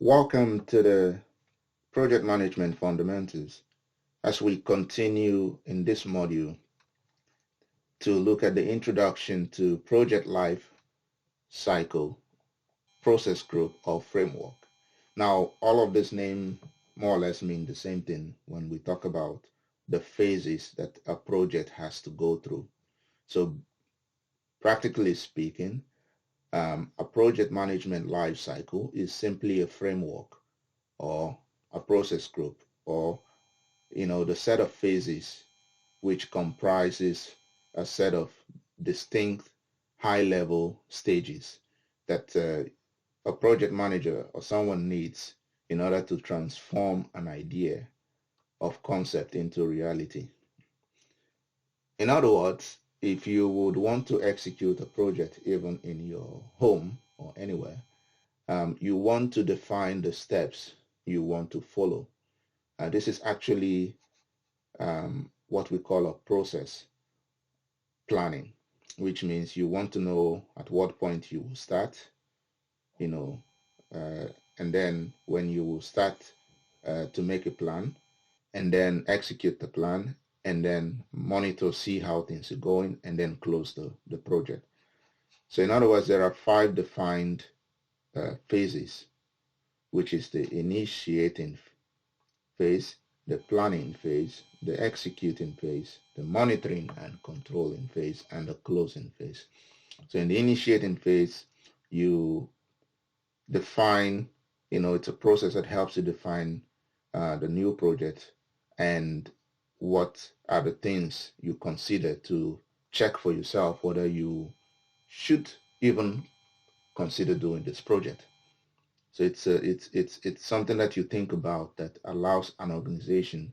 Welcome to the Project Management Fundamentals as we continue in this module to look at the introduction to Project Life Cycle Process Group or Framework. Now, all of this name more or less mean the same thing when we talk about the phases that a project has to go through. So, practically speaking, a project management life cycle is simply a framework or a process group or the set of phases which comprises a set of distinct high-level stages that a project manager or someone needs in order to transform an idea of concept into reality. In other words, if you would want to execute a project even in your home or anywhere, you want to define the steps you want to follow. This is actually what we call a process planning, which means you want to know at what point you will start, you know, and then when you will start to make a plan and then execute the plan and then monitor, see how things are going, and then close the project. So in other words, there are 5 defined phases, which is the initiating phase, the planning phase, the executing phase, the monitoring and controlling phase, and the closing phase. So in the initiating phase, you define, it's a process that helps you define the new project and what are the things you consider to check for yourself whether you should even consider doing this project. So it's something that you think about that allows an organization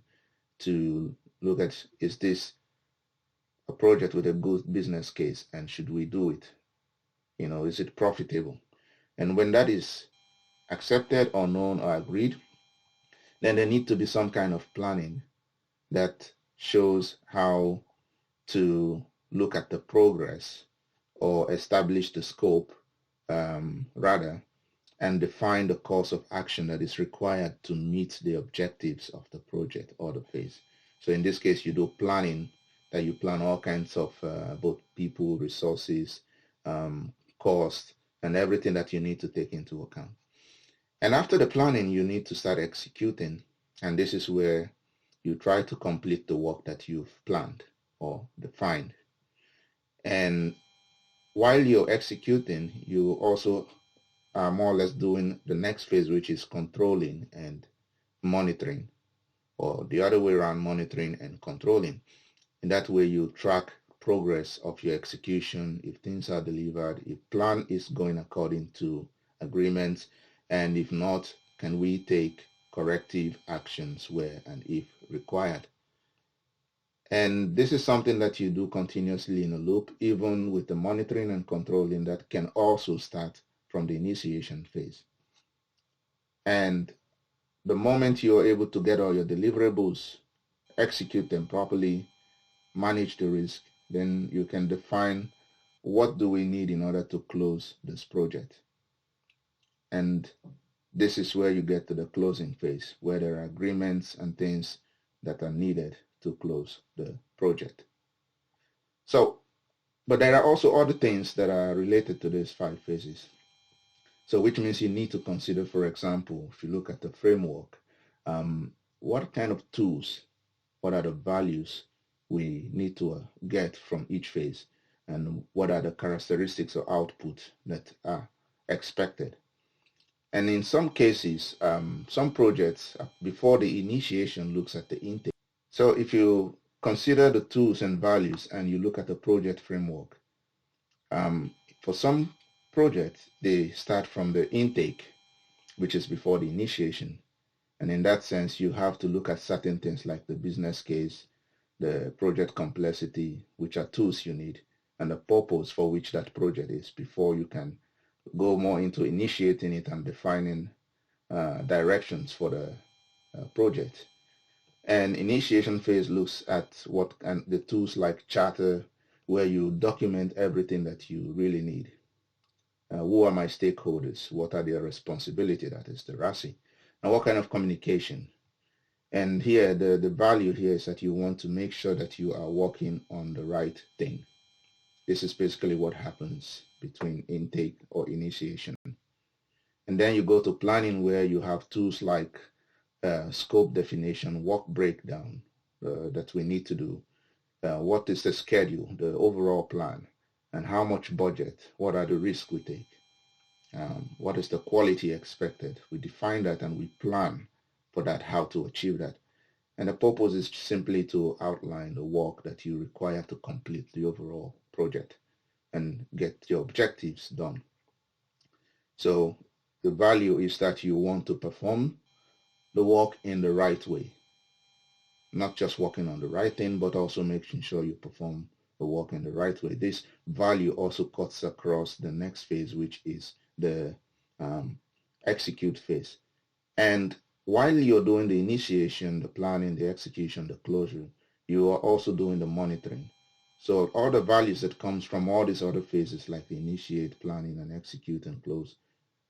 to look at, is this a project with a good business case and should we do it? Is it profitable? And when that is accepted or known or agreed, then there need to be some kind of planning that shows how to look at the progress or establish the scope, rather, and define the course of action that is required to meet the objectives of the project or the phase. So in this case, you do planning, that you plan all kinds of both people, resources, cost, and everything that you need to take into account. And after the planning, you need to start executing. And this is where you try to complete the work that you've planned or defined. And while you're executing, you also are more or less doing the next phase, which is controlling and monitoring, or the other way around, monitoring and controlling. In that way, you track progress of your execution, if things are delivered, if plan is going according to agreements, and if not, can we take corrective actions where and if required. And this is something that you do continuously in a loop, even with the monitoring and controlling that can also start from the initiation phase. And the moment you're able to get all your deliverables, execute them properly, manage the risk, then you can define what do we need in order to close this project. And this is where you get to the closing phase, where there are agreements and things that are needed to close the project. So, but there are also other things that are related to these 5 phases. So which means you need to consider, for example, if you look at the framework, what kind of tools, what are the values we need to get from each phase, and what are the characteristics or output that are expected. And in some cases, some projects, before the initiation, looks at the intake. So if you consider the tools and values and you look at the project framework, for some projects, they start from the intake, which is before the initiation. And in that sense, you have to look at certain things like the business case, the project complexity, which are tools you need, and the purpose for which that project is before you can go more into initiating it and defining directions for the project. And initiation phase looks at what and the tools like charter, where you document everything that you really need. Who are my stakeholders? What are their responsibility? That is the RASI. And what kind of communication? And here, the value here is that you want to make sure that you are working on the right thing. This is basically what happens between intake or initiation. And then you go to planning, where you have tools like scope definition, work breakdown that we need to do. What is the schedule, the overall plan, and how much budget? What are the risks we take? What is the quality expected? We define that and we plan for that, how to achieve that. And the purpose is simply to outline the work that you require to complete the overall project and get your objectives done. So the value is that you want to perform the work in the right way, not just working on the right thing, but also making sure you perform the work in the right way. This value also cuts across the next phase, which is the execute phase. And while you're doing the initiation, the planning, the execution, the closure, you are also doing the monitoring. So all the values that comes from all these other phases, like the initiate, planning, and execute and close,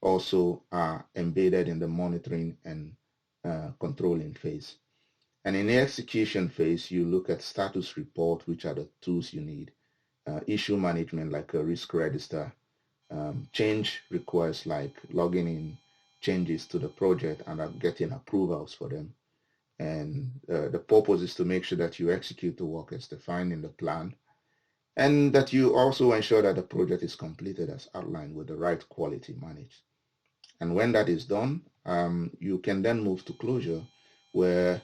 also are embedded in the monitoring and controlling phase. And in the execution phase, you look at status report, which are the tools you need, issue management like a risk register, change requests like logging in changes to the project and getting approvals for them. And the purpose is to make sure that you execute the work as defined in the plan, and that you also ensure that the project is completed as outlined with the right quality managed. And when that is done, you can then move to closure, where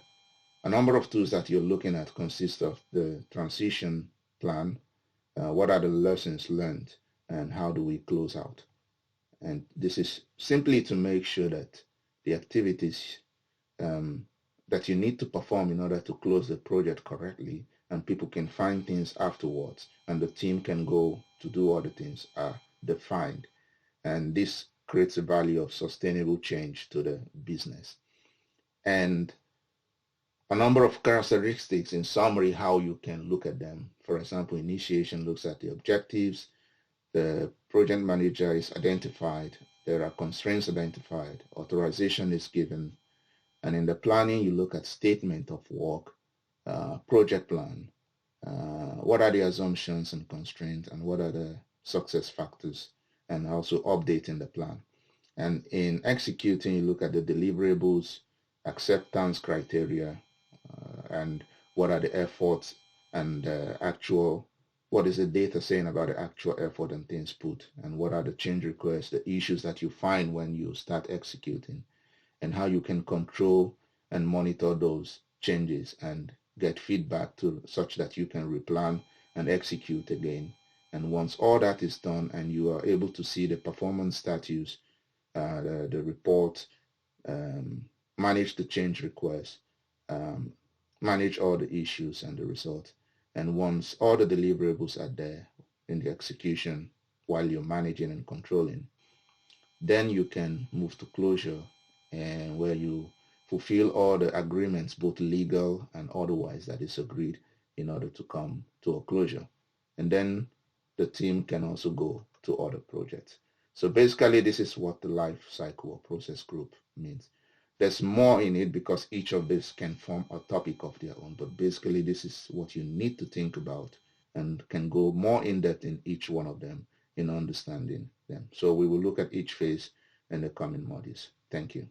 a number of tools that you're looking at consist of the transition plan, what are the lessons learned, and how do we close out. And this is simply to make sure that the activities that you need to perform in order to close the project correctly, and people can find things afterwards, and the team can go to do other things, are defined. And this creates a value of sustainable change to the business. And a number of characteristics, in summary, how you can look at them. For example, initiation looks at the objectives, the project manager is identified, there are constraints identified, authorization is given, and in the planning you look at statement of work, project plan, what are the assumptions and constraints, and what are the success factors, and also updating the plan. And in executing, you look at the deliverables, acceptance criteria, and what are the efforts and actual, what is the data saying about the actual effort and things put, and what are the change requests, the issues that you find when you start executing, and how you can control and monitor those changes and get feedback to such that you can replan and execute again. And once all that is done and you are able to see the performance status, the report, manage the change requests, manage all the issues and the results. And once all the deliverables are there in the execution while you're managing and controlling, then you can move to closure, and where you fulfill all the agreements, both legal and otherwise, that is agreed in order to come to a closure. And then the team can also go to other projects. So basically, this is what the life cycle or process group means. There's more in it because each of these can form a topic of their own, but basically this is what you need to think about and can go more in depth in each one of them in understanding them. So we will look at each phase in the coming modules. Thank you.